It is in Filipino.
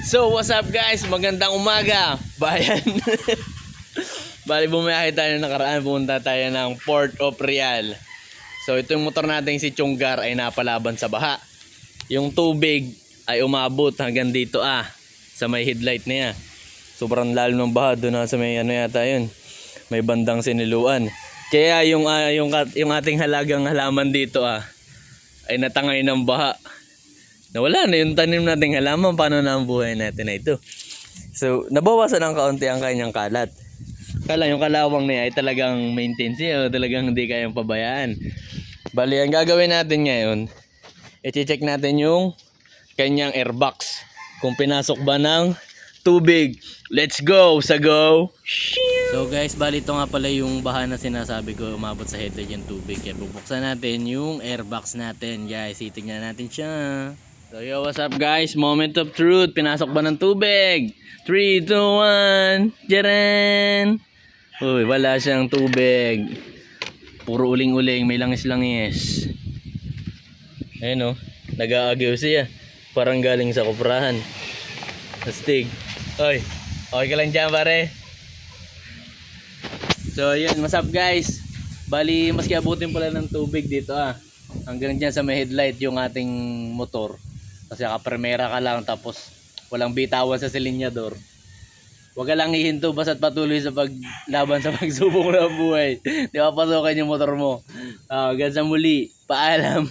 So what's up guys, magandang umaga bayan. Bali bumiyahe tayo nakaraan, pumunta tayo ng Port of Real. So ito yung motor natin si Chonggar ay napalaban sa baha. Yung tubig ay umabot hanggang dito sa may headlight niya. Sobrang lalim ng baha doon sa may ano yata yun, may bandang siniluan. Kaya yung ating halagang halaman dito ay natangay ng baha. Nawala na yung tanim nating halaman, paano na ang buhay natin na ito. So nabawasan ng kaunti ang kanyang kalat. Kala yung kalawang niya ay talagang maintain siya, talagang hindi kayang pabayaan. Bali ang gagawin natin ngayon, i-check natin yung kanyang airbox kung pinasok ba ng tubig. Let's go sa go. So guys, bali ito nga pala yung baha na sinasabi ko, umabot sa headlight yung tubig. Kaya bubuksan natin yung airbox natin guys, titignan natin siya. So yo, what's up guys, moment of truth. Pinasok ba ng tubig? 3, 2, 1 Jaran. Uy, wala siyang tubig. Puro uling-uling, may langis-langis. Ayun nag-aagaw siya. Parang galing sa kuprahan. Astig. Oy, okay ka lang dyan pare. So yun, what's up guys. Bali, maski abutin pala ng tubig dito hanggang dyan sa may headlight yung ating motor. Kasi kapremera ka lang tapos walang bitawan sa silinyador. Huwag ka lang hihinto basta't patuloy sa paglaban sa pagsubok ng buhay. Di ba pasokan yung motor mo. Hanggang sa muli. Paalam.